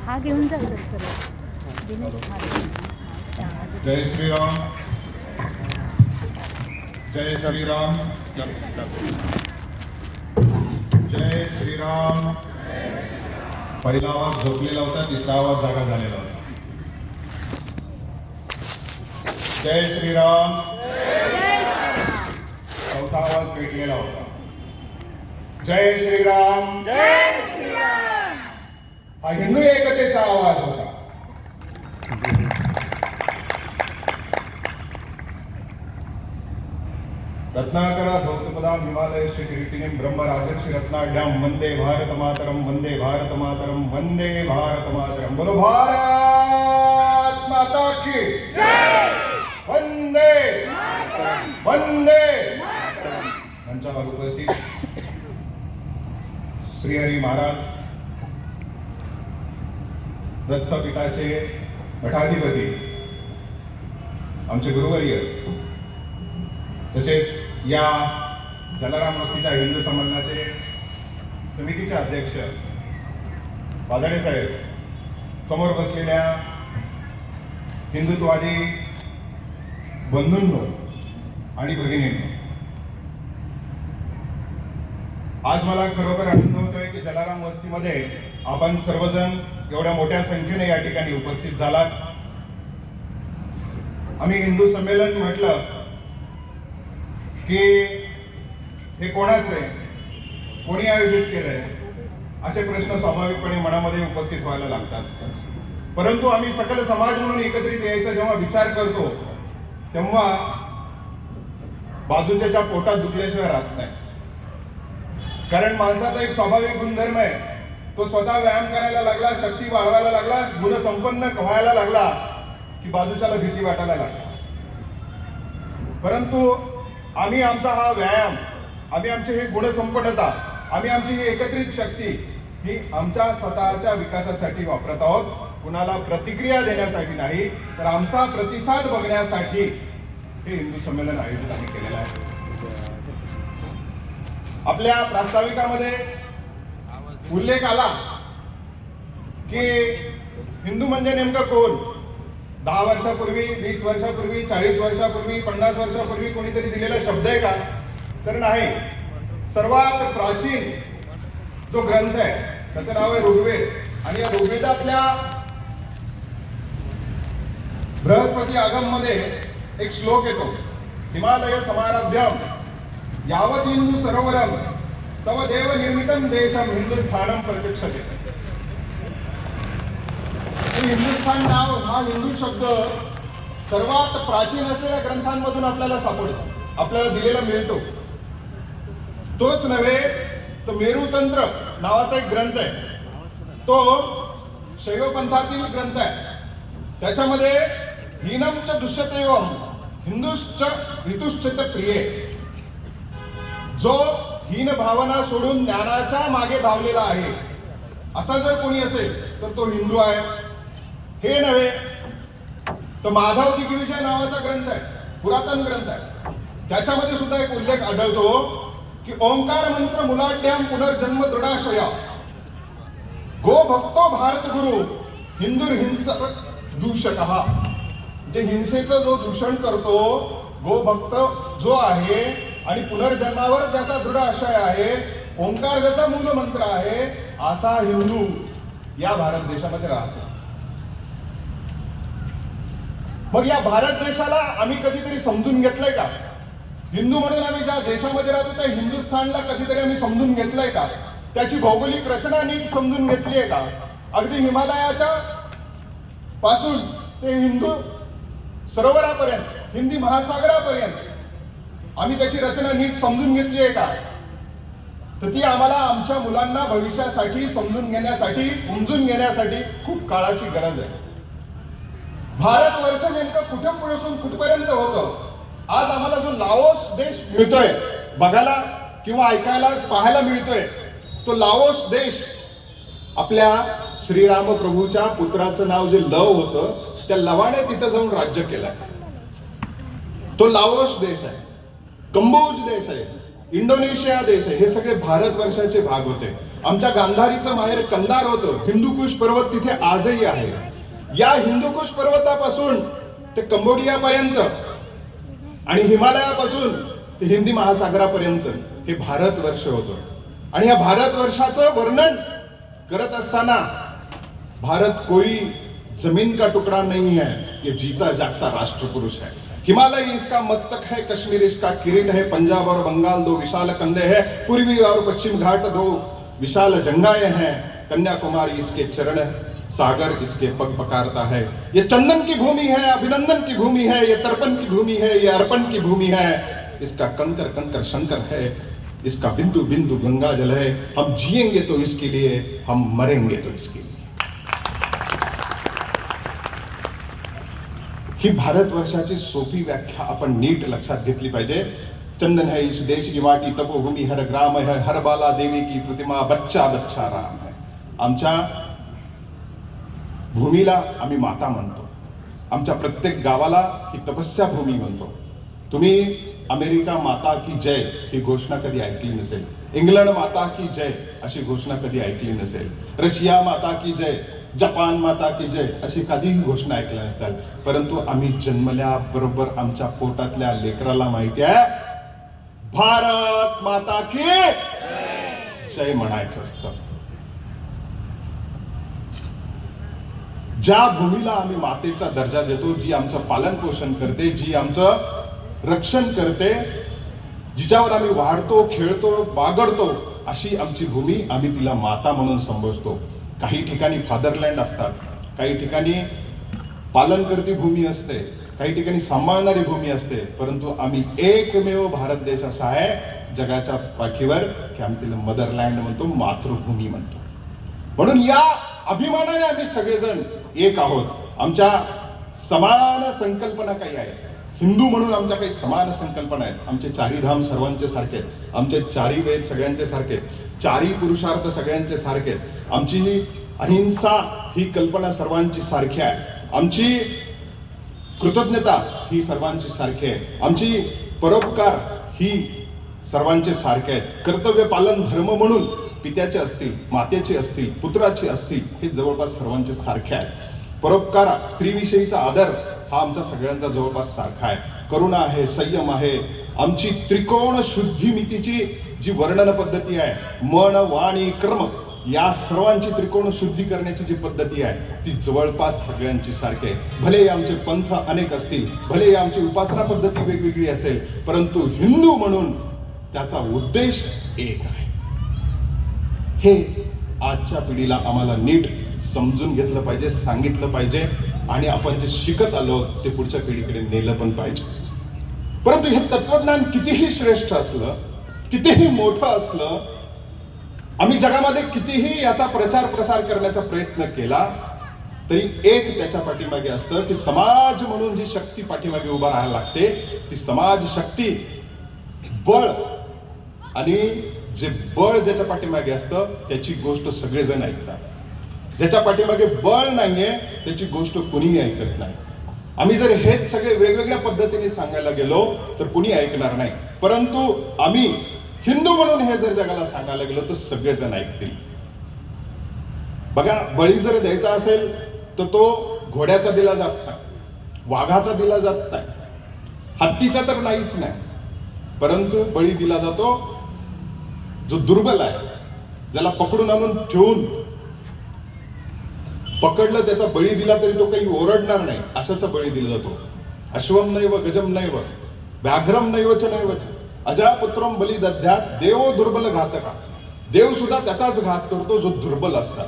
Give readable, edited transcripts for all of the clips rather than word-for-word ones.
हा घेऊन जा सर सर. जय श्रीराम. जय श्रीराम. जय श्रीराम. पहिला आवाज झोपलेला होता, तिसरा आवाज जागा झालेला होता. जय श्रीराम. चौथा आवाज पेटलेला होता. जय श्रीराम. जय श्रीराम. हा हिंदू एकतेचा आवाज होता. रत्नाकरा धौतपदाम हिमालयस्य किरीटिनीं ब्रह्मराजर्षि रत्नाढ्याम वंदे भारत मातरम वंदे भारत मातरम वंदे भारत मातरम. बोलो भारत माता की जय. वंदे वंदे. मंचावर उपस्थित श्रीहरी महाराज, दत्तपीठाचे मठाधिपती, आमचे गुरुवर्य, तसेच या जलाराम वस्तीच्या हिंदू संमेलनाचे समितीचे अध्यक्ष वादळे साहेब, समोर बसलेल्या हिंदुत्ववादी बंधूंनो आणि भगिनींनो, आज मला खरोखर आनंद होतोय की जलाराम वस्तीमध्ये आपण सर्वजण एवढ्या मोठ्या संख्येने या ठिकाणी उपस्थित झालात. आम्ही हिंदू संमेलन म्हटलं की हे कोणाचं आहे, कोणी आयोजित केलंय, असे प्रश्न स्वाभाविकपणे मनामध्ये उपस्थित व्हायला लागतात. परंतु आम्ही सकल समाज म्हणून एकत्रित यायचा जेव्हा विचार करतो तेव्हा बाजूच्या पोटात दुखल्याशिवाय राहत नाही. कारण माणसाचा एक स्वाभाविक गुणधर्म आहे, तो स्वतः व्यायाम करायला लागला, शक्ती वाढवायला लागला, गुणसंपन्न व्हायला लागला की बाजूच्याला भीती वाटायला लागली. परंतु आम्ही आमचा हा व्यायाम, आम्ही आमची ही गुणसंपन्नता, आम्ही आमची ही एकत्रित शक्ती ही आमच्या स्वतःच्या विकासासाठी वापरत आहोत. कुणाला प्रतिक्रिया देण्यासाठी नाही, तर आमचा प्रतिसाद बघण्यासाठी हे हिंदू संमेलन आयोजित आम्ही केलेलं आहे. आपल्या प्रास्ताविकामध्ये उल्लेख आला की हिंदू म्हणजे नेमकं कोण. 10 वर्षापूर्वी, 20 वर्षापूर्वी, 40 वर्षापूर्वी, 50 वर्षापूर्वी कोणीतरी दिलेला शब्द आहे का? तर नाही. सर्वात प्राचीन जो ग्रंथ आहे त्याचं नाव आहे ऋग्वेद. आणि या ऋग्वेदातल्या बृहस्पती आगम मध्ये एक श्लोक येतो, हिमालय समारभ्यम यावत हिंदू सरोवरम तव देव निर्मितम देशम हिंदुस्थानम प्रत्यक्षते. हिंदुस्थान नाव, हा हिंदू शब्द सर्वात प्राचीन असलेल्या ग्रंथांमधून आपल्याला सापडतो, आपल्याला दिलेला मिळतो. तोच नव्हे, तो मेरुतंत्र नावाचा एक ग्रंथ आहे, तो शैवपंथातील ग्रंथ आहे. त्याच्यामध्ये हीनम च दुष्यतेवम हिंदुश्च ऋतुश्चित प्रिये, जो हीन भावना सोडून ज्ञानाच्या मागे धावलेला आहे असा जर कोणी असेल तर तो हिंदू आहे. हे नव्हे तर माधव दिग्विजय नावाचा ग्रंथ आहे, पुरातन ग्रंथ आहे. त्याच्यामध्ये सुद्धा एक उल्लेख आढळतो की ओंकार मंत्र मुलाढ्याम पुनर्जन्म दृढाशया गो भक्तो भारत गुरु हिंदुर हिंस दूषकः. जे हिंसेचं जो दूषण करतो, गो भक्त जो आहे आणि पुनर्जन्मावर ज्याचा दृढ आशय आहे, ओंकार ज्याचा मूल मंत्र आहे, असा हिंदू या भारत देशामध्ये राहतो. मग या भारत देशाला आम्ही कधीतरी समजून घेतलंय का? हिंदू म्हणून आम्ही ज्या देशामध्ये राहतो त्या हिंदुस्थानला कधीतरी आम्ही समजून घेतलंय का? त्याची भौगोलिक रचना नीट समजून घेतली आहे का? अगदी हिमालयाच्या पासून ते हिंदू सरोवरापर्यंत, हिंदी महासागरापर्यंत आम्ही त्याची रचना नीट समजून घेतली आहे का? तर ती आम्हाला आमच्या मुलांना भविष्यासाठी समजून घेण्यासाठी, उमजून घेण्यासाठी खूप काळाची गरज आहे. भारतवर्ष नेमकं कुठे पुढे कुठपर्यंत होतं? आज आम्हाला जो लाओस देश मिळतोय बघायला किंवा ऐकायला, पाहायला मिळतोय, तो लाओस देश आपल्या श्रीराम प्रभूच्या पुत्राचं नाव जे लव होतं, त्या लवाने तिथं जाऊन राज्य केलंय. तो लाओस देश आहे, कंबोज देश आहे, इंडोनेशिया देश आहे. हे सगळे भारतवर्षाचे भाग होते. आमच्या गांधारीचं माहेर कंदार होतं. हिंदुकुश पर्वत तिथे आजही आहे. या हिंदुकुश पर्वतापासून ते कंबोडियापर्यंत आणि हिमालयापासून ते हिंदी महासागरापर्यंत हे भारतवर्ष होतं. आणि या भारतवर्षाचं वर्णन करत असताना भारत कोई जमीन का टुकड़ा नहीं है, ये जीता जागता राष्ट्रपुरुष है. हिमालय इसका मस्तक है, कश्मीर इसका किरीट है, पंजाब और बंगाल दो विशाल कंधे हैं, पूर्वी और पश्चिम घाट दो विशाल जंगाएं हैं, कन्याकुमारी इसके चरण है, सागर इसके पग पकारता है. ये चंदन की भूमि है, अभिनंदन की भूमि है, ये तर्पण की भूमि है, ये अर्पण की भूमि है. इसका कंकर कंकर शंकर है, इसका बिंदु बिंदु गंगा जल है. हम जिएंगे तो इसके लिए, हम मरेंगे तो इसके लिए. ही भारतवर्षाची सोपी व्याख्या आपण नीट लक्षात घेतली पाहिजे. चंदन है इस देश की माटी, तपोभूमी हर ग्राम है, हर बाला देवी की प्रतिमा, बच्चा बच्चा राम है. आमच्या भूमीला आम्ही माता म्हणतो. आमच्या प्रत्येक गावाला ही तपस्या भूमी म्हणतो. तुम्ही अमेरिका माता की जय ही घोषणा कधी ऐकली नसेल. इंग्लंड माता की जय अशी घोषणा कधी ऐकली नसेल. रशिया माता की जय, जपान माता की जय अशी कधीही घोषणा ऐकल्या नसतात. परंतु आम्ही जन्मल्याबरोबर आमच्या पोटातल्या लेकराला माहिती आहे भारत माता की जय म्हणायचं असतं. ज्या भूमीला आम्ही मातेचा दर्जा देतो, जी आमचं पालन पोषण करते, जी आमचं रक्षण करते, जिच्यावर आम्ही वाढतो, खेळतो, बागडतो, अशी आमची भूमी, आम्ही तिला माता म्हणून संबोधतो. काही ठिकाणी फादरलँड असतात, काही ठिकाणी पालनकर्ती भूमी असते, काही ठिकाणी सांभाळणारी भूमी असते. परंतु आम्ही एकमेव भारत देश असा आहे जगाच्या पाठीवर की आम्ही तिला मदरलँड म्हणतो, मातृभूमी म्हणतो. म्हणून या अभिमानाने आम्ही सगळेजण एक आहोत. आमच्या समान संकल्पना काही आहेत. हिंदू म्हणून आमच्या काही समान संकल्पना आहेत. आमचे चारी धाम सर्वांचे सारखे आहेत. आमचे चारी वेद सगळ्यांचे सारखे आहेत. चारी पुरुषार्थ सगळ्यांचे सारखे आहेत. आमची अहिंसा ही कल्पना सर्वांची सारखी आहे. आमची कृतज्ञता ही सर्वांची सारखी आहे. आमची परोपकार ही सर्वांचे सारखे आहेत. कर्तव्य पालन धर्म म्हणून पित्याचे असतील, मातेचे असतील, पुत्राचे असतील, हे जवळपास सर्वांचे सारखे आहे. परोपकार, स्त्रीविषयीचा आदर हा आमचा सगळ्यांचा जवळपास सारखा आहे. करुणा आहे, संयम आहे. आमची त्रिकोण शुद्धीमितीची जी वर्णन पद्धती आहे, मन वाणी कर्म या सर्वांची त्रिकोण शुद्धी करण्याची जी पद्धती आहे ती जवळपास सगळ्यांची सारखी आहे. भले आमचे पंथ अनेक असतील, भले आमची उपासना पद्धती वेगवेगळी असेल, परंतु हिंदू म्हणून त्याचा उद्देश एक आहे. हे आजच्या पिढीला आम्हाला नीट समजून घेतलं पाहिजे, सांगितलं पाहिजे आणि आपण जे शिकत आलो ते पुढच्या पिढीकडे नेलं पण पाहिजे. परंतु हे तत्वज्ञान कितीही श्रेष्ठ असलं, कितीही मोठं असलं, आम्ही जगामध्ये कितीही याचा प्रचार प्रसार करण्याचा प्रयत्न केला तरी एक त्याच्या पाठीमागे असतं की समाज म्हणून जी शक्ती पाठीमागे उभा राहायला लागते, ती समाज शक्ती बळ, आणि जे बळ ज्याच्या पाठीमागे असतं त्याची गोष्ट सगळेजण ऐकतात. ज्याच्या पाठीमागे बळ नाहीये त्याची गोष्ट कुणीही ऐकत नाही. आम्ही जर हेच सगळे वेगवेगळ्या पद्धतीने सांगायला गेलो तर कुणी ऐकणार नाही. परंतु आम्ही हिंदू म्हणून हे जर जगाला सांगायला गेलो तर सगळेजण ऐकतील. बघा, बळी जर द्यायचा असेल तर तो घोड्याचा दिला जात नाही, वाघाचा दिला जात नाही, हत्तीचा तर नाहीच नाही. परंतु बळी दिला जातो जो दुर्बल आहे, ज्याला पकडून आणून ठेवून पकडलं, त्याचा बळी दिला तरी तो काही ओरडणार नाही, अशाचा बळी दिला जातो. अश्वम नैव गजम नैव व्याघ्रम नैवच नैवच अजापुत्रम बली दध्यात देव दुर्बल घातका. देव सुद्धा त्याचाच घात करतो जो दुर्बल असतात.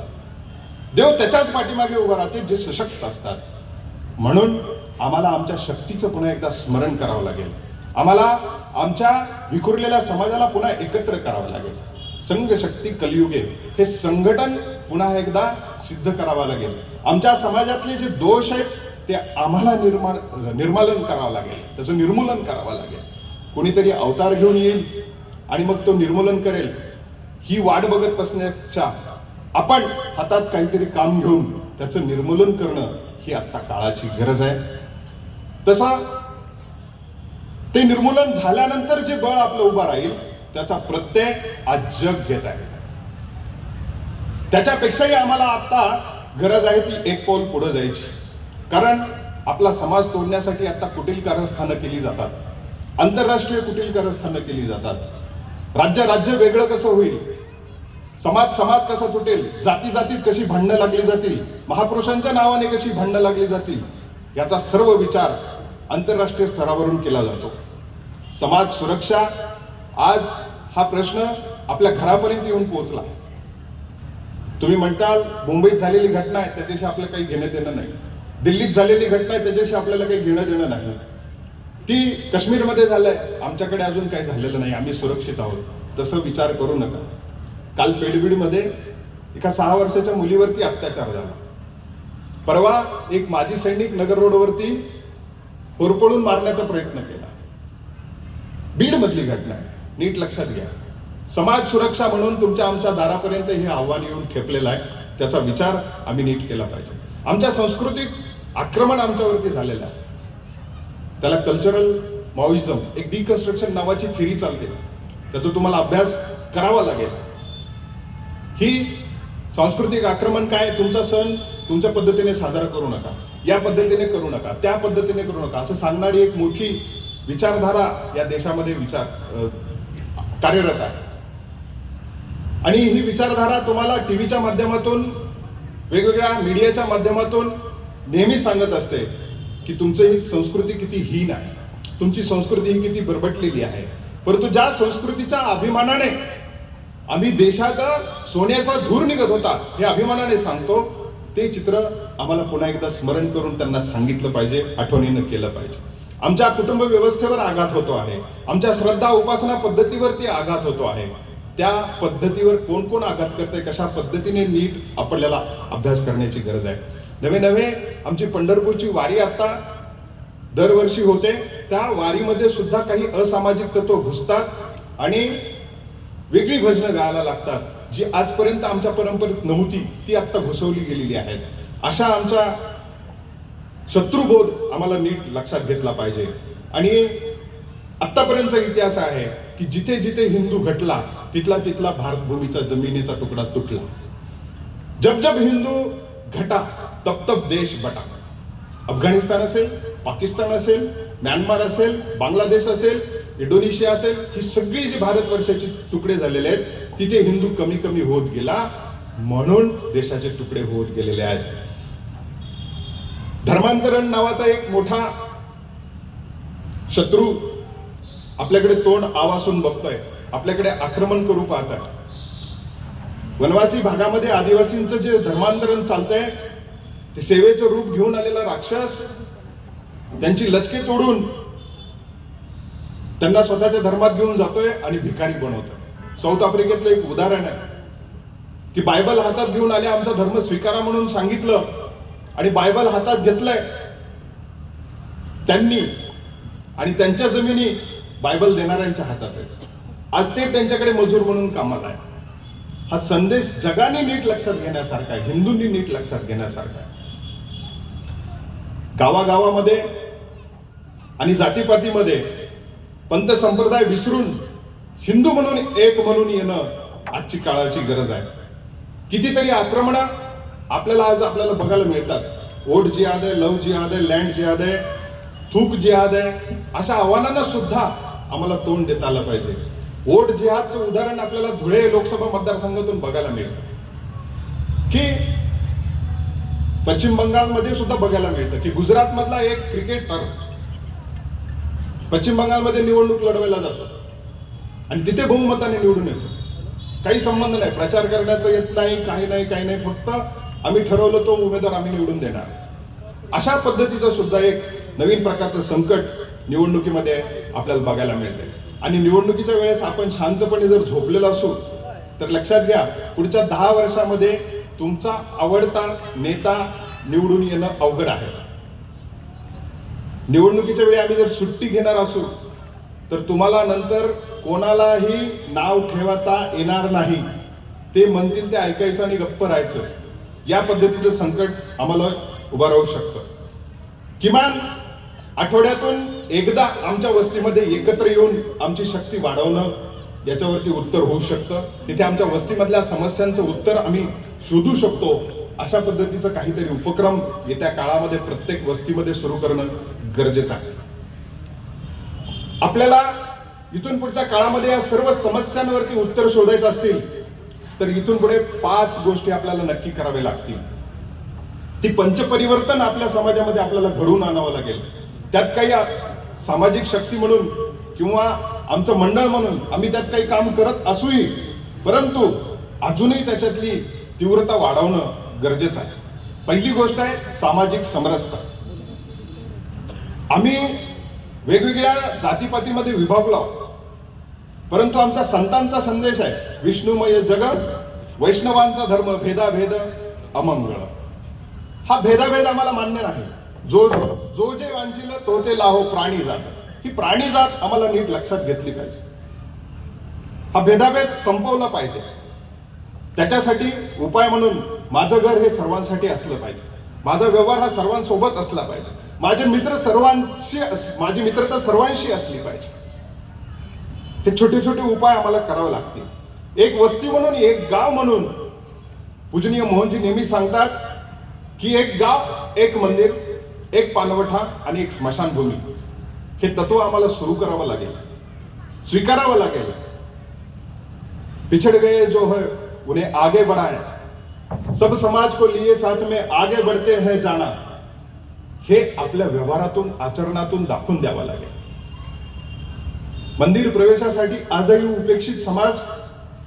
देव त्याच्याच पाठीमागे उभा राहते जे सशक्त असतात. म्हणून आम्हाला आमच्या शक्तीचं पुन्हा एकदा स्मरण करावं लागेल. आम्हाला आमच्या विखुरलेल्या समाजाला पुन्हा एकत्र करावं लागेल. संघ शक्ती कलियुगे हे संघटन पुन्हा एकदा सिद्ध करावं लागेल. आमच्या समाजातले जे दोष आहेत ते आम्हाला निर्मूलन करावं लागेल, त्याचं निर्मूलन करावं लागेल. कोणीतरी अवतार घेऊन येईल आणि मग तो निर्मूलन करेल ही वाट बघत बसण्याच्या आपण हातात काहीतरी काम घेऊन त्याचं निर्मूलन करणं ही आता काळाची गरज आहे. तसा ते निर्मूलन झाल्यानंतर जे बळ आपलं उभं राहील त्याचा प्रत्यय आज जग घेत आहे. त्याच्यापेक्षाही आम्हाला आता गरज आहे ती एक पाऊल पुढे जायची. कारण आपला समाज तोडण्यासाठी आता कुटील कारस्थानं केली जातात, आंतरराष्ट्रीय कुटील कारस्थानं केली जातात. राज्य वेगळं कसं होईल, समाज कसा तुटेल, जातीत कशी भांडणं लागली जातील, महापुरुषांच्या नावाने कशी भांडणं लागली जातील, याचा सर्व विचार आंतरराष्ट्रीय स्तरावरून केला जातो. समाज सुरक्षा आज हा प्रश्न आपल्या घरापर्यंत येऊन पोहोचला. तुम्ही म्हणताल मुंबईत झालेली घटना आहे त्याच्याशी आपल्याला काही घेणं देणं नाही, दिल्लीत झालेली घटना आहे त्याच्याशी आपल्याला काही घेणं देणं नाही, ती काश्मीरमध्ये झालंय आमच्याकडे अजून काही झालेलं नाही, आम्ही सुरक्षित आहोत, तसं विचार करू नका. काल पेडबीडमध्ये एका 6 वर्षाच्या मुलीवरती अत्याचार झाला. परवा एक माजी सैनिक नगर रोडवरती होरपळून मारण्याचा प्रयत्न केला. बीड मधली घटना आहे, नीट लक्षात घ्या. समाज सुरक्षा म्हणून तुमच्या आमच्या दारापर्यंत हे आव्हान येऊन ठेपलेलं आहे, त्याचा विचार आम्ही नीट केला पाहिजे. आमच्या सांस्कृतिक आक्रमण आमच्यावरती झालेलं आहे, त्याला कल्चरल मॉविझम, एक डिकन्स्ट्रक्शन नावाची थिअरी चालते, त्याचा तुम्हाला अभ्यास करावा लागेल. ही सांस्कृतिक आक्रमण काय, तुमचा सण तुमच्या पद्धतीने साजरा करू नका, या पद्धतीने करू नका, त्या पद्धतीने करू नका, असं सांगणारी एक मोठी विचारधारा या देशामध्ये कार्यरत आहे. आणि ही विचारधारा तुम्हाला टीव्हीच्या माध्यमातून, वेगवेगळ्या मीडियाच्या माध्यमातून नेहमी सांगत असते की तुमची ही संस्कृती किती हीन आहे, तुमची संस्कृती ही किती बरबटलेली आहे. परंतु ज्या संस्कृतीच्या अभिमानाने आम्ही देशाचा सोन्याचा धूर निघत होता हे अभिमानाने सांगतो, ते चित्र आम्हाला पुन्हा एकदा स्मरण करून त्यांना सांगितलं पाहिजे, आठवणीनं केलं पाहिजे. आमच्या कुटुंब व्यवस्थेवर आघात होतो आहे, आमच्या श्रद्धा उपासना पद्धतीवरती आघात होतो आहे. त्या पद्धतीवर कोण कोण आघात करते, कशा पद्धतीने नीट आपल्याला अभ्यास करण्याची गरज आहे. नवे आमची पंढरपूरची वारी आता दरवर्षी होते, त्या वारीमध्ये सुद्धा काही असामाजिक तत्व घुसतात आणि वेगळी भजनं गायला लागतात, जी आजपर्यंत आमच्या परंपरेत नव्हती, ती आता घुसवली गेलेली आहेत. अशा आमच्या शत्रुबोध आम्हाला नीट लक्षात घेतला पाहिजे. आणि आतापर्यंतचा इतिहास आहे की जिथे जिथे हिंदू घटला तिथला भारतभूमीचा जमिनीचा तुकडा तुटला. जब हिंदू घटा तब देश बटा. अफगाणिस्तान असेल, पाकिस्तान असेल, म्यानमार असेल, बांगलादेश असेल, इंडोनेशिया असेल, ही सगळी जी भारतवर्षाचे तुकडे झालेले आहेत तिथे हिंदू कमी होत गेला, म्हणून देशाचे तुकडे होत गेलेले आहेत. धर्मांतरण नावाचा एक मोठा शत्रू आपल्याकडे तोंड आवासून बघतोय, आपल्याकडे आक्रमण करू पाहतोय. वनवासी भागामध्ये आदिवासींचं जे धर्मांतरण चालतंय ते सेवेचं रूप घेऊन आलेला राक्षस त्यांची लचके तोडून त्यांना स्वतःच्या धर्मात घेऊन जातोय आणि भिकारी बनवतोय. साऊथ आफ्रिकेतलं एक उदाहरण आहे की बायबल हातात घेऊन आले, आमचा धर्म स्वीकारा म्हणून सांगितलं आणि बायबल हातात घेतलंय त्यांनी आणि त्यांच्या जमिनी बायबल देणाऱ्यांच्या हातात आहेत. आज ते त्यांच्याकडे मजूर म्हणून कामाला आहे. हा संदेश जगाने नीट लक्षात घेण्यासारखा आहे, हिंदूंनी नीट लक्षात घेण्यासारखा आहे. गावागावामध्ये आणि जातीपातीमध्ये पंथ संप्रदाय विसरून हिंदू म्हणून एक म्हणून येणं आजची काळाची गरज आहे. कितीतरी आक्रमणं आपल्याला बघायला मिळतात. वोट जिहाद आहे, लव जिहाद आहे, लँड जिहाद आहे, थूक जिहाद आहे. अशा आव्हानांना सुद्धा आम्हाला तोंड देता आलं पाहिजे. वोट जिहादचं उदाहरण आपल्याला धुळे लोकसभा मतदारसंघातून बघायला मिळतं की पश्चिम बंगालमध्ये सुद्धा बघायला मिळतं की गुजरात मधला एक क्रिकेटर पश्चिम बंगालमध्ये निवडणूक लढवायला जातो आणि तिथे बहुमताने निवडून येतो. काही संबंध नाही, प्रचार करण्याचा येत नाही, काही नाही, फक्त आम्ही ठरवलं तो उमेदवार आम्ही निवडून देणार. अशा पद्धतीचं सुद्धा एक नवीन प्रकारचं संकट निवडणुकीमध्ये आपल्याला बघायला मिळते. आणि निवडणुकीच्या वेळेस आपण शांतपणे जर झोपलेलो असू तर लक्षात घ्या, पुढच्या 10 वर्षामध्ये तुमचा आवडता नेता निवडून येणं अवघड आहे. निवडणुकीच्या वेळी आम्ही जर सुट्टी घेणार असू तर तुम्हाला नंतर कोणालाही नाव ठेवता येणार नाही. ते म्हणतील ते ऐकायचं आणि गप्प राहायचं, या पद्धतीचं संकट आम्हाला उभं राहू शकतं. किमान आठवड्यातून एकदा आमच्या वस्तीमध्ये एकत्र येऊन आमची शक्ती वाढवणं याच्यावरती उत्तर होऊ शकतं. तिथे आमच्या वस्तीमधल्या समस्यांचं उत्तर आम्ही शोधू शकतो. अशा पद्धतीचं काहीतरी उपक्रम येत्या काळामध्ये प्रत्येक वस्तीमध्ये सुरू करणं गरजेचं आहे. आपल्याला इथून पुढच्या काळामध्ये या सर्व समस्यांवरती उत्तर शोधायचं असतील तर इथून पुढे 5 गोष्टी आपल्याला नक्की कराव्या लागतील. ती पंचपरिवर्तन आपल्या समाजामध्ये आपल्याला घडवून आणावं लागेल. त्यात काही सामाजिक शक्ती म्हणून किंवा आमचं मंडळ म्हणून आम्ही त्यात काही काम करत असूही, परंतु अजूनही त्याच्यातली तीव्रता वाढवणं गरजेचं आहे. पहिली गोष्ट आहे सामाजिक समरसता. आम्ही वेगवेगळ्या जातीपातीमध्ये विभागलो, परंतु आमचा संतांचा संदेश आहे विष्णुमय जग, वैष्णवांचा धर्म भेदाभेद अमंगळ. हा भेदाभेद आम्हाला मान्य नाही. जो जे वांचिल तो ते लाहो प्राणी जात, ही प्राणी जात आम्हाला नीट लक्षात घेतली पाहिजे. हा भेदाभेद संपवला पाहिजे. त्याच्यासाठी उपाय म्हणून माझं घर हे सर्वांसाठी असलं पाहिजे, माझा व्यवहार हा सर्वांसोबत असला पाहिजे, माझी मित्रता सर्वांशी असली पाहिजे. हे छोटे छोटे उपाय आम्हाला करावे लागतील. एक वस्ती म्हणून, एक गाव म्हणून पूजनीय मोहनजी नेहमी सांगतात की एक गाव, एक मंदिर, एक पाणवठा आणि एक स्मशानभूमी. हे तत्व आम्हाला सुरू करावं लागेल, स्वीकारावं लागेल. पिछड़ गए जो है उन्हें आगे बढ़ाएं, सब समाज को लिए साथ में आगे बढ़ते हैं जाना. हे आपल्या व्यवहारातून, आचरणातून दाखवून द्यावं लागेल. मंदिर प्रवेशासाठी आजही उपेक्षित समाज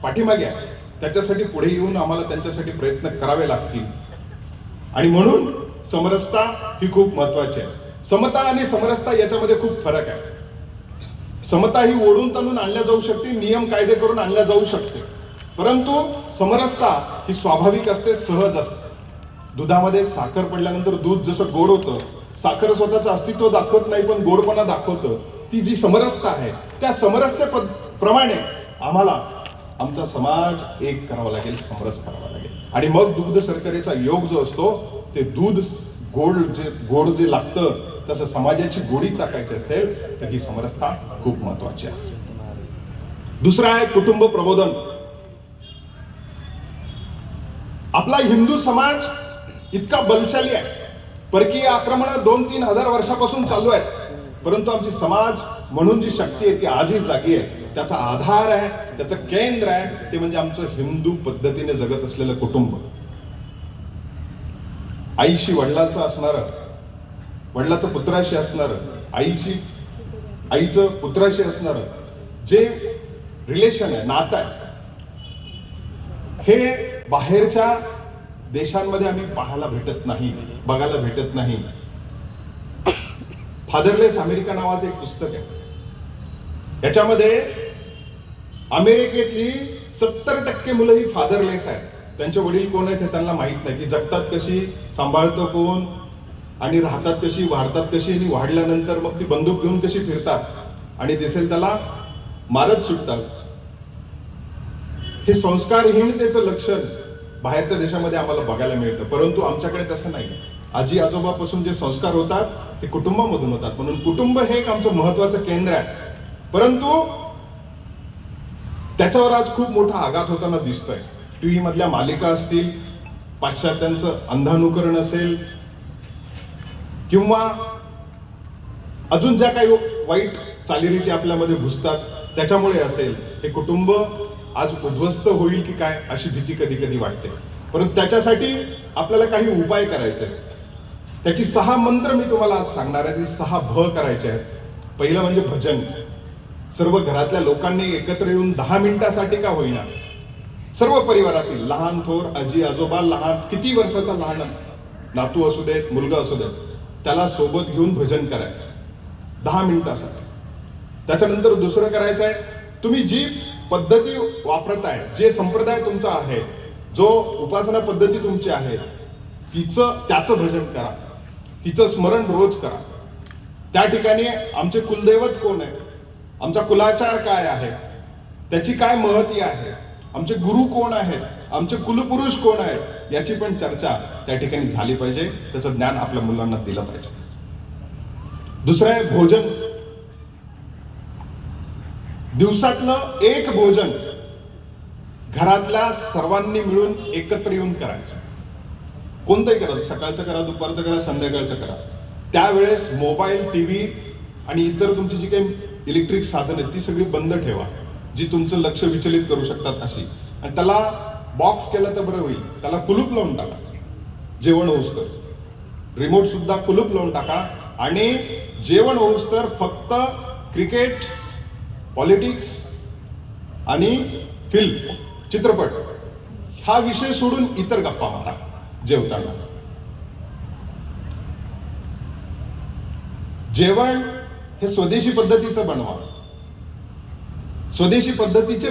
पाठीमागे आहे. त्याच्यासाठी पुढे येऊन आम्हाला त्यांच्यासाठी प्रयत्न करावे लागतील. आणि म्हणून समरसता ही खूप महत्वाची आहे. समता आणि समरसता याच्यामध्ये खूप फरक आहे. समता ही ओढून ताणून आणल्या जाऊ शकते, नियम कायदे करून आणल्या जाऊ शकते, परंतु समरसता ही स्वाभाविक असते, सहज असते. दुधामध्ये साखर पडल्यानंतर दूध जसं गोड होतं, साखर स्वतःचं अस्तित्व दाखवत नाही पण गोडपणा दाखवतं. ती जी समरसता आहे त्या समरसतेप्रमाणे आम्हाला आमचा समाज एक करावा लागेल, समरस करावा लागेल. आणि मग दुग्ध शर्करेचा योग जो असतो ते दूध गोड जे लागतं तसं समाजाची गोडी चाकायची असेल तर ही समरसता खूप महत्वाची आहे. दुसरा आहे कुटुंब प्रबोधन. आपला हिंदू समाज इतका बलशाली आहे. परकीय आक्रमण 2-3 हजार वर्षापासून चालू आहेत, परंतु आमची समाज म्हणून जी शक्ती आहे ती आजही जागी आहे. त्याचा आधार आहे, त्याचं केंद्र आहे ते म्हणजे आमचं हिंदू पद्धतीने जगत असलेलं कुटुंब. आईशी वडिलांचं असणारं, वडिलाचं पुत्राशी असणारं, आईचं पुत्राशी असणारं जे रिलेशन आहे, नातं आहे, हे बाहेरच्या देशांमध्ये आम्ही पाहायला भेटत नाही, बघायला भेटत नाही. फादरलेस अमेरिका नावाचं एक पुस्तक आहे. याच्यामध्ये अमेरिकेतली 70% मुलं ही फादरलेस आहेत. त्यांचे वडील कोण आहेत हे त्यांना माहित नाही, की जगतात कशी, सांभाळतं कोण, आणि राहतात कशी, वाढतात कशी, आणि वाढल्यानंतर मग ती बंदूक घेऊन कशी फिरतात आणि दिसेल त्याला मारत सुटतात. हे संस्कारहीनतेचं लक्षण बाहेरच्या देशामध्ये आम्हाला बघायला मिळतं, परंतु आमच्याकडे तसं नाही. आजी आजोबापासून जे संस्कार होतात ते कुटुंबामधून होतात. म्हणून कुटुंब हे एक आमचं महत्वाचं केंद्र आहे, परंतु त्याच्यावर आज खूप मोठा आघात होताना दिसतोय. टीव्ही मधल्या मालिका असतील, पाश्चात्यांचं अंधानुकरण असेल, किंवा अजून ज्या काही वाईट चालीरीती आपल्यामध्ये घुसतात त्याच्यामुळे असेल, हे कुटुंब आज उद्ध्वस्त होईल की काय अशी भीती कधी कधी वाटते. परंतु त्याच्यासाठी आपल्याला काही उपाय करायचे आहेत. त्याची 6 मंत्र मी तुम्हाला आज सांगणार आहे. 6 भ करायचे आहेत. पहिलं म्हणजे भजन. सर्व घरातल्या लोकांनी एकत्र येऊन 10 मिनिटासाठी का होईना, सर्व परिवारातील लहान थोर, आजी आजोबा, लहान किती वर्षाचा लहान नातू असू देत, मुलगा असू देत, त्याला सोबत घेऊन भजन करायचं 10 मिनिटासाठी. त्याच्यानंतर दुसरं करायचं आहे, तुम्ही जी पद्धती वापरताय, जे संप्रदाय तुमचा आहे, जो उपासना पद्धती तुमची आहे, त्याचं भजन करा, तिचं स्मरण रोज करा. त्या ठिकाणी आमचे कुलदैवत कोण आहे, आमचा कुलाचार काय आहे, त्याची काय महती आहे, आमचे गुरु कोण आहेत, आमचे कुलपुरुष कोण आहेत, याची पण चर्चा त्या ठिकाणी झाली पाहिजे. त्याचं ज्ञान आपल्या मुलांना दिलं पाहिजे. दुसरं आहे भोजन. दिवसातलं एक भोजन घरातल्या सर्वांनी मिळून एकत्र येऊन करायचं. कोणतंही करा, सकाळचं करा, दुपारचं करा, संध्याकाळचं करा. त्यावेळेस मोबाईल, टीव्ही आणि इतर तुमची जी काही इलेक्ट्रिक साधन आहेत ती सगळी बंद ठेवा, जी तुमचं लक्ष विचलित करू शकतात अशी. आणि त्याला बॉक्स केला तर बरं होईल, त्याला कुलूप लावून टाका. जेवण होऊस तर रिमोट सुद्धा कुलूप लावून टाका आणि जेवण होऊस तर फक्त क्रिकेट, पॉलिटिक्स आणि फिल्म, चित्रपट हा विषय सोडून इतर गप्पा मारा जेवताना. जेवण हे स्वदेशी पद्धतीचं बनवा. स्वदेशी पद्धतीचे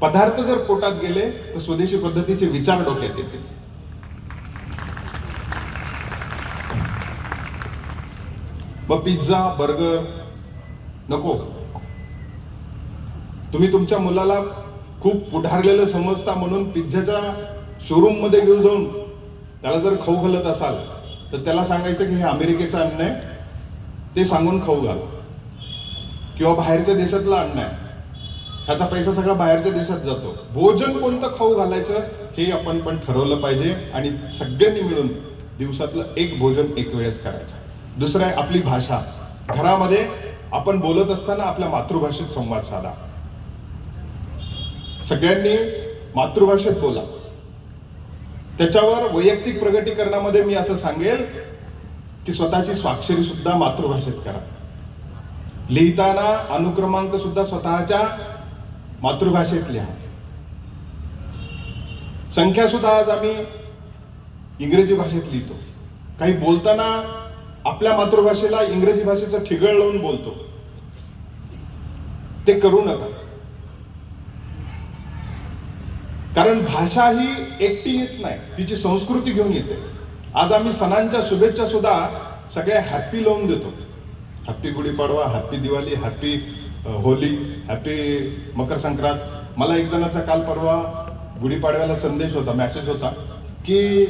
पदार्थ जर पोटात गेले तर स्वदेशी पद्धतीचे विचार डोक्यात येतील. मग पिझ्झा, बर्गर नको. तुम्ही तुमच्या मुलाला खूप पुढारलेलं समजता म्हणून पिझ्झाच्या शोरूम मध्ये घेऊन जाऊन त्याला जर खाऊ घालत असाल तर त्याला सांगायचं की हे अमेरिकेचं अन्न आहे, ते सांगून खाऊ घाल. किंवा बाहेरच्या देशातलं अन्न आहे, ह्याचा पैसा सगळा बाहेरच्या देशात जातो. भोजन कोणतं खाऊ घालायचं हे आपण पण ठरवलं पाहिजे आणि सगळ्यांनी मिळून दिवसातलं एक भोजन एक वेळेस करायचं. दुसरं आहे आपली भाषा. घरामध्ये आपण बोलत असताना आपल्या मातृभाषेत संवाद साधा. सगळ्यांनी मातृभाषेत बोला. त्याच्यावर वैयक्तिक प्रगतीकरणामध्ये मी असं सांगेल की स्वतःची स्वाक्षरी सुद्धा मातृभाषेत करा. लिहिताना अनुक्रमांक सुद्धा स्वतःच्या मातृभाषेत लिहा. संख्या सुद्धा आज आम्ही इंग्रजी भाषेत लिहितो. काही बोलताना आपल्या मातृभाषेला इंग्रजी भाषेचा ठिगळ लावून बोलतो. ते करू नका. कारण भाषा ही एकटी येत नाही, तिची संस्कृती घेऊन येते. आज आम्ही सणांच्या शुभेच्छा सुद्धा सगळ्या हॅपी लावून देतो. Happy Gudi Padwa, happy Diwali, happy Holi, happy Makar Sankrant. मला एक जणाचा काल परवा गुढीपाडव्याला संदेश होता, मेसेज होता की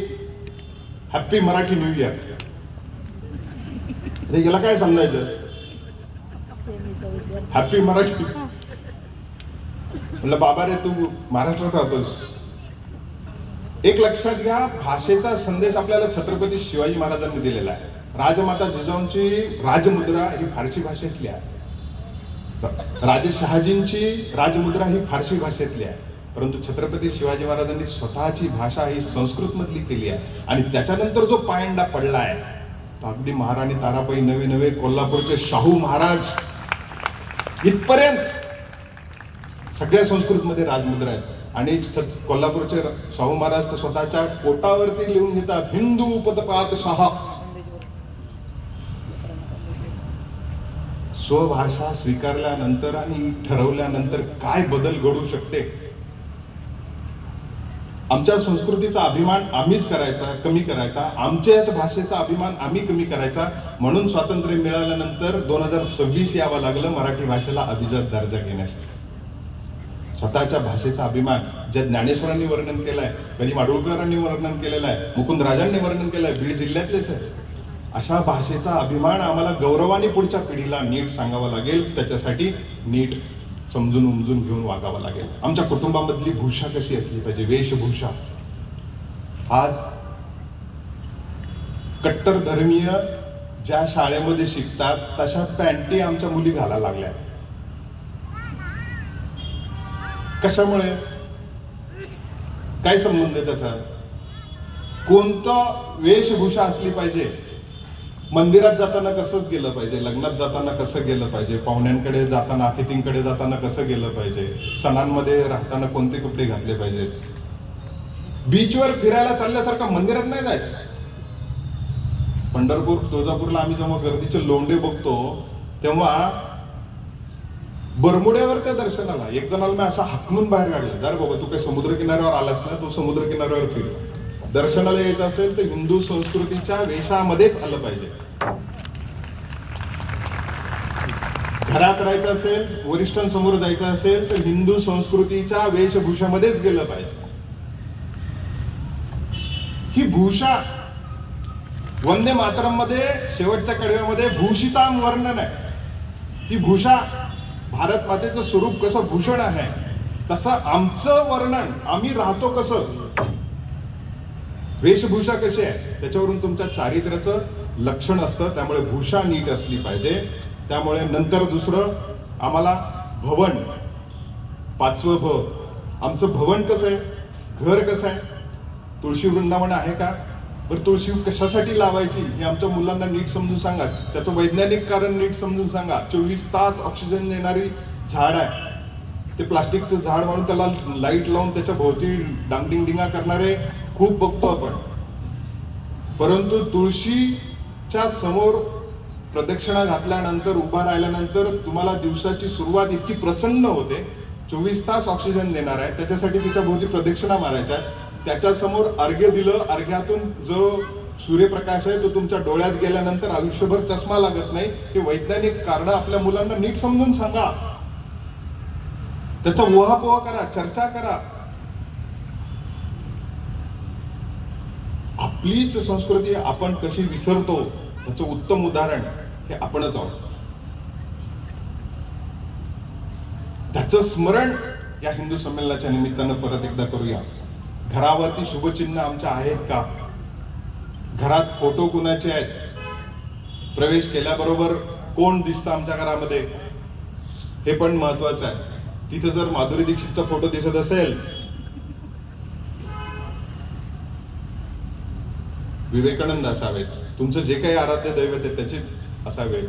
हॅपी मराठी न्यू इयर. याला काय समजायचं? हॅपी मराठी. म्हणलं बाबा रे, तू महाराष्ट्रात राहतोस. एक लक्षात घ्या, भाषेचा संदेश आपल्याला छत्रपती शिवाजी महाराजांनी दिलेला आहे. राजमाता जिजाऊंची राजमुद्रा ही फारसी भाषेतली आहे. राजे शहाजींची राजमुद्रा ही फारसी भाषेतली आहे. परंतु छत्रपती शिवाजी महाराजांनी स्वतःची भाषा ही संस्कृत मधली केली आहे. आणि त्याच्यानंतर जो पायंडा पडला आहे तो अगदी महाराणी ताराबाई नवे नवे, कोल्हापूरचे शाहू महाराज इथपर्यंत सगळ्या संस्कृतमध्ये राजमुद्रा आहेत. आणि कोल्हापूरचे शाहू महाराज तर स्वतःच्या पोटावरती लिहून घेतात, हिंदू उपतपात शहा. स्वभाषा स्वीकारल्यानंतर आणि ठरवल्यानंतर काय बदल घडू शकते. आमच्या संस्कृतीचा अभिमान आम्हीच करायचा, कमी करायचा. आमच्याच भाषेचा अभिमान आम्ही कमी करायचा. म्हणून स्वातंत्र्य मिळाल्यानंतर 2026 यावं लागलं मराठी भाषेला अभिजात दर्जा घेण्यासाठी. स्वतःच्या भाषेचा अभिमान ज्या ज्ञानेश्वरांनी वर्णन केलाय, गदी माडुळकरांनी वर्णन केलेलं आहे, मुकुंदराजांनी वर्णन केलंय, बीड जिल्ह्यातलेच आहे. अशा भाषेचा अभिमान आम्हाला गौरवाने पुढच्या पिढीला नीट सांगावं लागेल. त्याच्यासाठी नीट समजून उमजून घेऊन वागावं लागेल. आमच्या कुटुंबामधली भूषा कशी असली पाहिजे, वेशभूषा. आज कट्टर धर्मीय ज्या शाळेमध्ये शिकतात तशा पॅन्टी आमच्या मुली घालायला लागल्या. कशामुळे? काय संबंध आहे त्याचा? कोणतं वेशभूषा असली पाहिजे? मंदिरात जाताना कसं गेलं पाहिजे, लग्नात जाताना कसं गेलं पाहिजे, पाहुण्यांकडे जाताना, अतिथींकडे जाताना कसं गेलं पाहिजे, सणांमध्ये राहताना कोणते कपडे घातले पाहिजे. बीचवर फिरायला चालल्यासारखं मंदिरात नाही जायचं. पंढरपूर, तुळजापूरला आम्ही जेव्हा गर्दीचे लोंढे बघतो तेव्हा बरमुड्यावर त्या दर्शनाला एक जणाला मी असं हाकलून बाहेर काढलं, जर बाबा तू काही समुद्र किनाऱ्यावर आलास ना, तू समुद्र किनाऱ्यावर फिर. दर्शनाला यायचं असेल तर हिंदू संस्कृतीच्या वेशामध्येच आलं पाहिजे. घरात राहायचं असेल, वरिष्ठांसमोर जायचं असेल तर हिंदू संस्कृतीच्या वेशभूषेमध्येच गेलं पाहिजे. ही भूषा वंदे मातरम मध्ये शेवटच्या कडव्यामध्ये भूषिताम वर्णन आहे. ती भूषा भारत मातेचं स्वरूप कसं भूषण आहे तसं आमचं वर्णन, आम्ही राहतो कसं, वेशभूषा कशी आहे त्याच्यावरून तुमच्या चारित्र्याचं लक्षण असतं. त्यामुळे भूषा नीट असली पाहिजे. त्यामुळे नंतर दुसरं आम्हाला भवन, 5वं भ, आमचं भवन कसं आहे, घर कसं आहे, तुळशी वृंदावन आहे का, बरं तुळशी कशासाठी लावायची हे आमच्या मुलांना नीट समजून सांगा. त्याचं वैज्ञानिक कारण नीट समजून सांगा. 24 तास ऑक्सिजन देणारी झाड आहे. ते प्लास्टिकचं झाड म्हणून त्याला लाईट लावून त्याच्या भोवती डांगडिंगडिंगा करणारे खूप बघतो आपण. परंतु तुळशीच्या समोर प्रदक्षिणा घातल्यानंतर, उभा राहिल्यानंतर तुम्हाला दिवसाची सुरुवात इतकी प्रसन्न होते. 24 तास ऑक्सिजन देणार आहे, त्याच्यासाठी तिच्या भोवती प्रदक्षिणा मारायच्या. त्याच्या समोर अर्घ्य दिलं, अर्घ्यातून जो सूर्यप्रकाश आहे तो तुमच्या डोळ्यात गेल्यानंतर आयुष्यभर चष्मा लागत नाही. हे वैज्ञानिक कारण आपल्या मुलांना नीट समजून सांगा. त्याचा उहापोह करा, चर्चा करा. आपलीच संस्कृती आपण कशी विसरतो याचं उत्तम उदाहरण हे आपणच आहोत. त्याचं स्मरण या हिंदू संमेलनाच्या निमित्तानं परत एकदा करूया. घरावरती शुभचिन्ह आमच्या आहेत का, घरात फोटो कुणाचे आहेत, प्रवेश केल्याबरोबर कोण दिसतं आमच्या घरामध्ये हे पण महत्वाचं आहे. तिथे जर माधुरी दीक्षितचा फोटो दिसत असेल, विवेकानंद असावेत, तुमचं जे काही आराध्य दैवत आहे त्याचे असावे,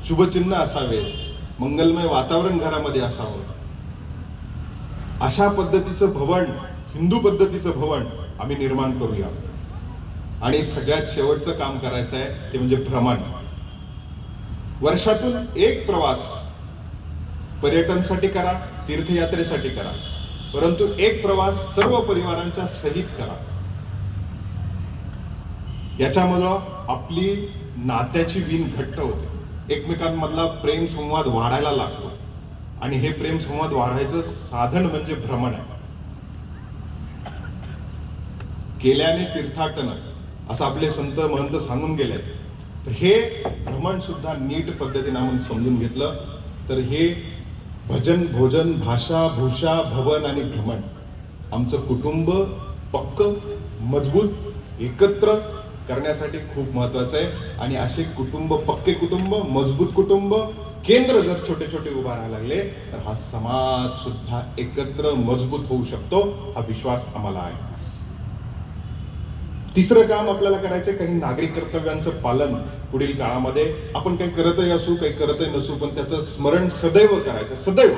शुभचिन्ह असावे, मंगलमय वातावरण घरामध्ये असावं. अशा पद्धतीचं भवन, हिंदू पद्धतीचं भवन आम्ही निर्माण करूया. आणि सगळ्यात शेवटचं काम करायचं आहे ते म्हणजे भ्रमण. वर्षातून एक प्रवास पर्यटनासाठी करा, तीर्थयात्रेसाठी करा, परंतु एक प्रवास सर्व परिवारांच्या सहित करा. याच्यामुळं आपली नात्याची वीण घट्ट होते, एकमेकांमधला प्रेम संवाद वाढायला लागतो. आणि हे प्रेम संवाद वाढायचं साधन म्हणजे भ्रमण आहे. केल्याने तीर्थाटन असं आपले संत महंत सांगून गेले. तर हे भ्रमण सुद्धा नीट पद्धतीने आपण समजून घेतलं तर हे भजन, भोजन, भाषा, भूषा, भवन आणि भ्रमण आमचं कुटुंब पक्क, मजबूत, एकत्र करण्यासाठी खूप महत्वाचं आहे. आणि असे कुटुंब, पक्के कुटुंब, मजबूत कुटुंब, केंद्र जर छोटे छोटे उभा राहायला लागले तर हा समाज सुद्धा एकत्र मजबूत होऊ शकतो, हा विश्वास आम्हाला आहे. तिसरं काम आपल्याला करायचं, काही नागरिक कर्तव्यांचं पालन पुढील काळामध्ये आपण काही करतही असू, काही करतही नसू, पण त्याचं स्मरण सदैव करायचं, सदैव.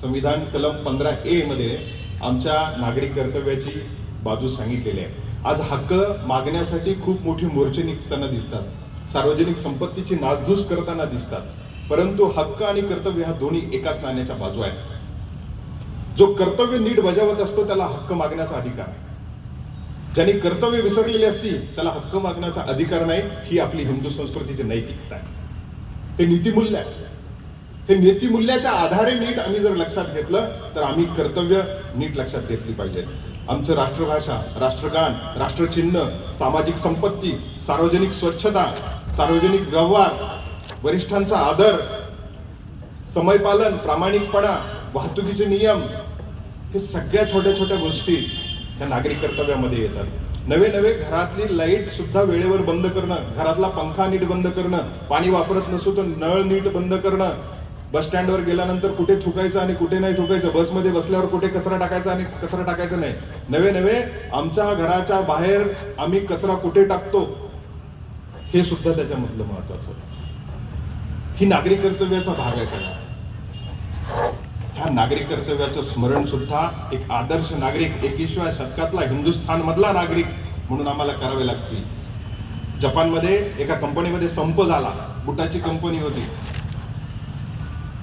संविधान कलम 15A मध्ये आमच्या नागरिक कर्तव्याची बाजू सांगितलेली आहे. आज हक्क मागण्यासाठी खूप मोठी मोर्चे निघताना दिसतात, सार्वजनिक संपत्तीची नासधूस करताना दिसतात. परंतु हक्क आणि कर्तव्य ह्या दोन्ही एकाच नाण्याच्या बाजू आहेत. जो कर्तव्य नीट बजावत असतो त्याला हक्क मागण्याचा अधिकार आहे. ज्यांनी कर्तव्य विसरलेली असती त्याला हक्क मागण्याचा अधिकार नाही. ही आपली हिंदू संस्कृतीची नैतिकता आहे, ते नीतिमूल्य आहे. हे नीतिमूल्याच्या आधारे नीट आम्ही जर लक्षात घेतलं तर आम्ही कर्तव्य नीट लक्षात घेतली पाहिजे. आमचं राष्ट्रभाषा, राष्ट्रगान, राष्ट्रचिन्ह, सामाजिक संपत्ती, सार्वजनिक स्वच्छता, सार्वजनिक व्यवहार, वरिष्ठांचा आदर, समयपालन, प्रामाणिकपणा, वाहतुकीचे नियम, हे सगळ्या छोट्या छोट्या गोष्टी त्या नागरिक कर्तव्यामध्ये येतात. नवे नवे घरातली लाईट सुद्धा वेळेवर बंद करणं, घरातला पंखा नीट बंद करणं, पाणी वापरत नसू तर नळ नीट बंद करणं, बस स्टँडवर गेल्यानंतर कुठे थुकायचं आणि कुठे नाही थुकायचं, बसमध्ये बसल्यावर कुठे कचरा टाकायचा आणि कचरा टाकायचा नाही. नवे नवे आमच्या घराच्या बाहेर आम्ही कचरा कुठे टाकतो हे सुद्धा त्याच्यामधलं महत्वाचं. ही नागरिक कर्तव्याचा भाग आहे सगळा. ह्या नागरिक कर्तव्याचं स्मरण सुद्धा एक आदर्श नागरिक, 21व्या शतकातला हिंदुस्थान मधला नागरिक म्हणून आम्हाला करावे लागतील. जपानमध्ये एका कंपनीमध्ये संप झाला, बुटाची कंपनी होती.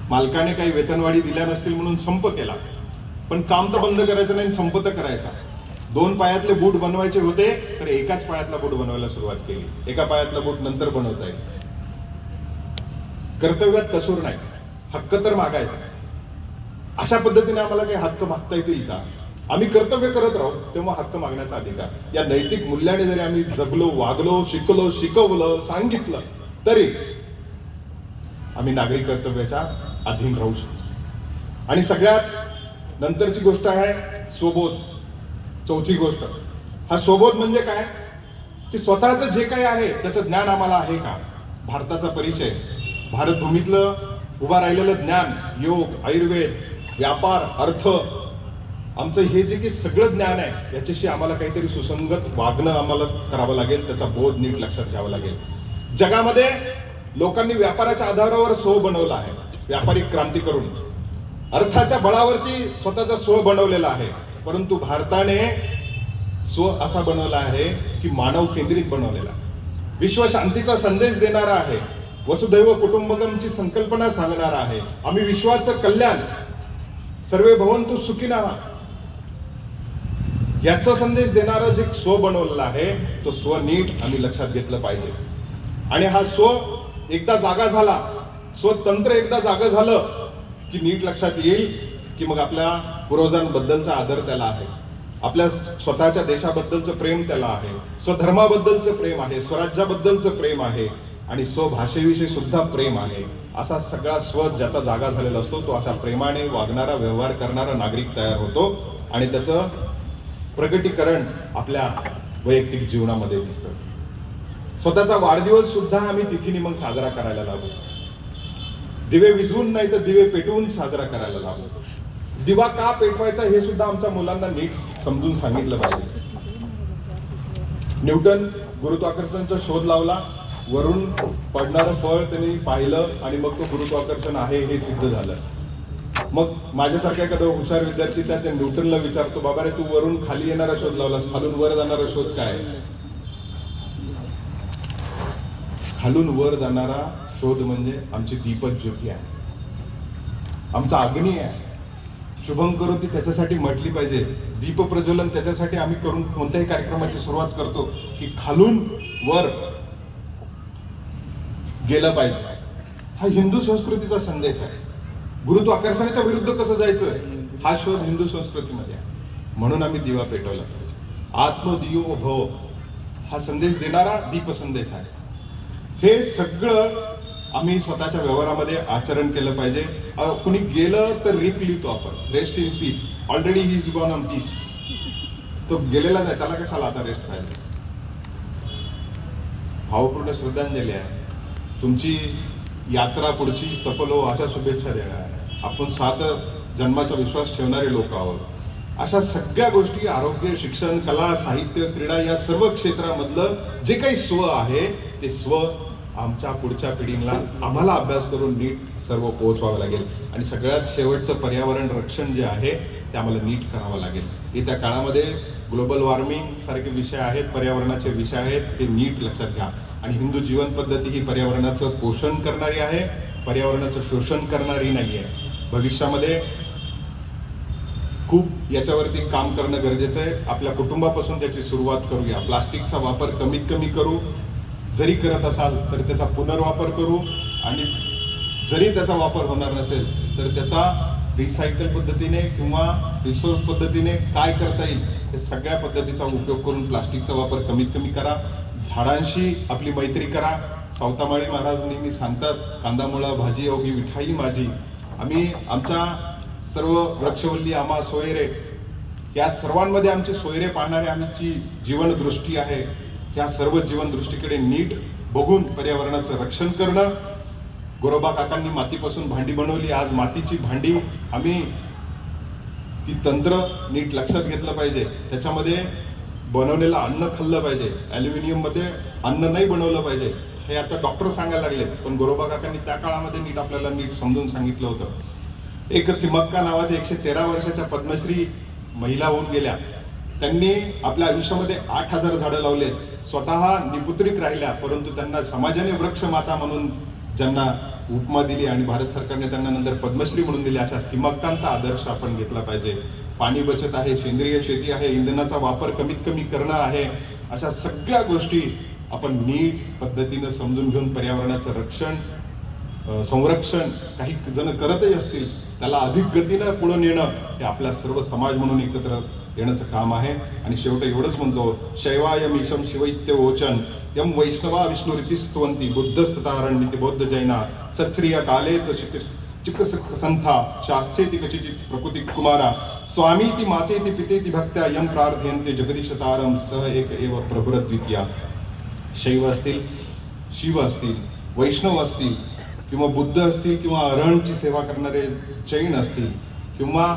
मालकाने काही वेतनवाढी दिल्या नसतील म्हणून संप केला, पण काम तर बंद करायचं नाही, संप तर करायचा. 2 पायातले बूट बनवायचे होते तर एकाच पायातला बूट बनवायला सुरुवात केली. एका पायातला बूट नंतर बनवता येईल. कर्तव्यात कसूर नाही, हक्क तर मागायचा. अशा पद्धतीने आम्हाला काही हक्क मागता येतील का? आम्ही कर्तव्य करत राहू तेव्हा हक्क मागण्याचा अधिकार. या नैतिक मूल्याने जरी आम्ही जगलो, वागलो, शिकलो, शिकवलं, सांगितलं तरी आम्ही नागरिक कर्तव्याच्या अधीन राहू शकतो. आणि सगळ्यात नंतरची गोष्ट आहे स्वबोध. चौथी गोष्ट, हा स्वबोध म्हणजे काय की स्वतःचं जे काही आहे त्याचं ज्ञान आम्हाला आहे का? भारताचा परिचय, भारतभूमीतलं उभा राहिलेलं ज्ञान, योग, आयुर्वेद, व्यापार, अर्थ, आमचं हे जे काही सगळं ज्ञान आहे याच्याशी आम्हाला काहीतरी सुसंगत वागणं आम्हाला करावं लागेल. त्याचा बोध नीट लक्षात घ्यावा लागेल. जगामध्ये लोकांनी व्यापाराच्या आधारावर स्व बनवला आहे, व्यापारिक क्रांती करून अर्थाच्या बळावरती स्वतःचा स्व बनवलेला आहे. परंतु भारताने स्व असा बनवला आहे की मानव केंद्रित बनवलेला, विश्व शांतीचा संदेश देणारा आहे, वसुधैव कुटुंबकमची संकल्पना सांगणारा आहे. आम्ही विश्वाचं कल्याण, सर्वे भवन्तु सुखिनः, याचा संदेश देणारा जे स्व बनवलेला आहे तो स्व नीट आम्ही लक्षात घेतलं पाहिजे. आणि हा स्व एकदा जागा झाला, स्वतंत्र एकदा जागा झालं की नीट लक्षात येईल की मग आपल्या पूर्वजांबद्दलचा आदर त्याला आहे, आपल्या स्वतःच्या देशाबद्दलचं प्रेम त्याला आहे, स्वधर्माबद्दलचं प्रेम आहे, स्वराज्याबद्दलचं प्रेम आहे आणि स्वभाषेविषयी सुद्धा प्रेम आहे. असा सगळा स्व ज्याचा जागा झालेला असतो तो अशा प्रेमाने वागणारा, व्यवहार करणारा नागरिक तयार होतो आणि त्याचं प्रगटीकरण आपल्या वैयक्तिक जीवनामध्ये दिसतं. स्वतःचा वाढदिवस सुद्धा आम्ही तिथीने मग साजरा करायला लागलो. दिवे विझवून नाही तर दिवे पेटवून साजरा करायला लागलो. दिवा का पेटवायचा हे सुद्धा आमच्या मुलांना नीट समजून सांगितलं पाहिजे. न्यूटन गुरुत्वाकर्षणाचा शोध लावला, वरून पडणारं फळ त्यांनी पाहिलं आणि मग तो गुरुत्वाकर्षण आहे हे सिद्ध झालं. मग माझ्यासारखा एखादा हुशार विद्यार्थी त्या न्यूटनला विचारतो, बाबा रे तू वरून खाली येणारा शोध लावलास, खालून वर जाणारा शोध काय? खालून वर जाणारा शोध म्हणजे आमची दीपज्योती आहे, आमचा अग्नी आहे. शुभं करोती त्याच्यासाठी म्हटली पाहिजे, दीप प्रज्वलन त्याच्यासाठी आम्ही करून कोणत्याही कार्यक्रमाची सुरुवात करतो की खालून वर गेलं पाहिजे. हा हिंदू संस्कृतीचा संदेश आहे. गुरुत्वाकर्षणाच्या विरुद्ध कसं जायचं हा शोध हिंदू संस्कृतीमध्ये आहे. म्हणून आम्ही दिवा पेटवला पाहिजे. आत्मदियो भव हा संदेश देणारा दीप संदेश आहे. हे सगळं आम्ही स्वतःच्या व्यवहारामध्ये आचरण केलं पाहिजे. कुणी गेलं तर रिप लिहितो आपण, rest in peace, already he is gone on peace. तो गेलेला नाही, त्याला कशाला आता रेस्ट पाहिजे. भावपूर्ण श्रद्धांजली आहे. तुमची यात्रा पुढची सफल हो अशा शुभेच्छा देणार आहे. आपण 7 जन्माचा विश्वास ठेवणारे लोक आहोत. अशा सगळ्या गोष्टी, आरोग्य, शिक्षण, कला, साहित्य, क्रीडा या सर्व क्षेत्रामधलं जे काही स्व आहे ते स्व आमच्या पुढच्या पिढीला आम्हाला अभ्यास करून नीट सर्व पोहोचवावं लागेल. आणि सगळ्यात शेवटचं पर्यावरण रक्षण जे आहे ते आम्हाला नीट करावं लागेल. येत्या काळामध्ये ग्लोबल वॉर्मिंग सारखे विषय आहेत, पर्यावरणाचे विषय आहेत, ते नीट लक्षात घ्या. आणि हिंदू जीवन पद्धती ही पर्यावरणाचं पोषण करणारी आहे, पर्यावरणाचं शोषण करणारी नाही आहे. भविष्यामध्ये खूप याच्यावरती काम करणं गरजेचं आहे. आपल्या कुटुंबापासून त्याची सुरुवात करूया. प्लास्टिकचा वापर कमीत कमी करू, जरी करत असाल तर त्याचा पुनर्वापर करू, आणि जरी त्याचा वापर होणार नसेल तर त्याचा रिसायकल पद्धतीने किंवा रिसोर्स पद्धतीने काय करता येईल हे सगळ्या पद्धतीचा उपयोग करून प्लास्टिकचा वापर कमीत कमी करा. झाडांशी आपली मैत्री करा. सावतामाळी महाराज नेहमी सांगतात, कांदामुळा भाजी अवघी विठाई माझी. आम्ही आमच्या सर्व वृक्षवल्ली, आम्हा सोयरे, या सर्वांमध्ये आमचे सोयरे पाहणारे आमची जीवनदृष्टी आहे. ह्या सर्व जीवनदृष्टीकडे नीट बघून पर्यावरणाचं रक्षण करणं. गोरोबा काकांनी मातीपासून भांडी बनवली. आज मातीची भांडी आम्ही ती तंत्र नीट लक्षात घेतलं पाहिजे. त्याच्यामध्ये बनवलेलं अन्न खाल्लं पाहिजे. ॲल्युमिनियममध्ये अन्न नाही बनवलं पाहिजे हे आता डॉक्टर सांगायला लागलेत, पण गोरोबा काकांनी त्या काळामध्ये नीट आपल्याला नीट समजून सांगितलं होतं. एक थिमक्का नावाच्या 113 वर्षाच्या पद्मश्री महिला होऊन गेल्या. त्यांनी आपल्या आयुष्यामध्ये 8000 झाडं लावलेत. स्वतः निपुत्रिक राहिल्या, परंतु त्यांना समाजाने वृक्ष माता म्हणून ज्यांना उपमा दिली आणि भारत सरकारने त्यांना नंतर पद्मश्री म्हणून दिली, अशा थिमक्कांचा आदर्श आपण घेतला पाहिजे. पाणी बचत आहे, सेंद्रिय शेती आहे, इंधनाचा वापर कमीत कमी करणं आहे. अशा सगळ्या गोष्टी आपण नीट पद्धतीनं समजून घेऊन पर्यावरणाचं रक्षण संरक्षण काही जण करतही असतील, त्याला अधिक गतीनं पुढं नेणं हे आपल्या सर्व समाज म्हणून एकत्र येण्याचं काम आहे. आणि शेवटी एवढंच म्हणतो, शैवायमीशम शिवैत्य वोचन यम वैष्णवा विष्णुरिती स्तवंती बुद्धस्ततारण्यति बौद्ध जैना सत्स्त्रिय काले चिकसंथा शास्त्रेति कचिचित प्रकृती कुमारा स्वामीति मातेति पितेति भक्त्या यम प्रार्थयन्ते जगदीशतारम स एक एव प्रभुरद्वितीया. शैव असतील, शिव असतील, वैष्णव असतील किंवा बुद्ध असतील किंवा अरहणची सेवा करणारे जैन असतील किंवा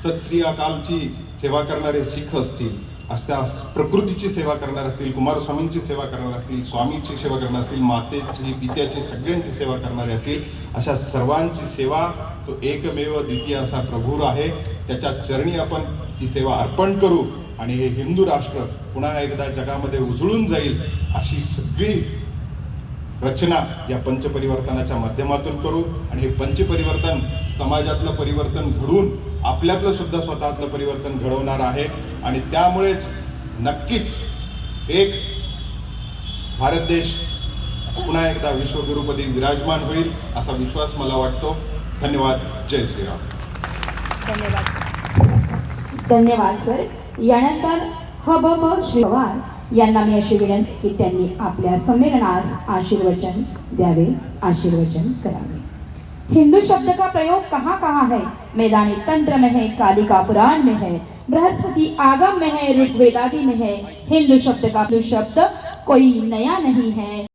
सत्स्त्रियाकालची सेवा करणारे शीख असतील, अशा प्रकृतीची सेवा करणार असतील, कुमारस्वामींची सेवा करणार असतील, स्वामीची सेवा करणार असतील, मातेची पित्याची सगळ्यांची सेवा करणारे असतील, अशा सर्वांची सेवा तो एकमेव द्वितीय असा प्रभू आहे. त्याच्या चरणी आपण ती सेवा अर्पण करू आणि हे हिंदू राष्ट्र पुन्हा एकदा जगामध्ये उजळून जाईल अशी सगळी रचना या पंचपरिवर्तनाच्या माध्यमातून करू. आणि हे पंचपरिवर्तन समाजातलं परिवर्तन घडवून आपल्यातलं सुद्धा स्वतःतलं परिवर्तन घडवणार आहे. आणि त्यामुळेच नक्कीच एक भारत देश पुन्हा एकदा विश्वगुरुपदी विराजमान होईल असा विश्वास मला वाटतो. धन्यवाद. जय श्रीराम. धन्यवाद. धन्यवाद सर. यानंतर हबब श्री पवार यांना मी अशी विनंती की त्यांनी आपल्या संमेलनास आशीर्वचन द्यावे, आशीर्वचन करावे. हिंदू शब्द का प्रयोग कहाँ कहाँ है? मैदानी तंत्र में है, कालिका पुराण में है, बृहस्पति आगम में है, ऋग्वेदादि में है. हिंदू शब्द का शब्द कोई नया नहीं है.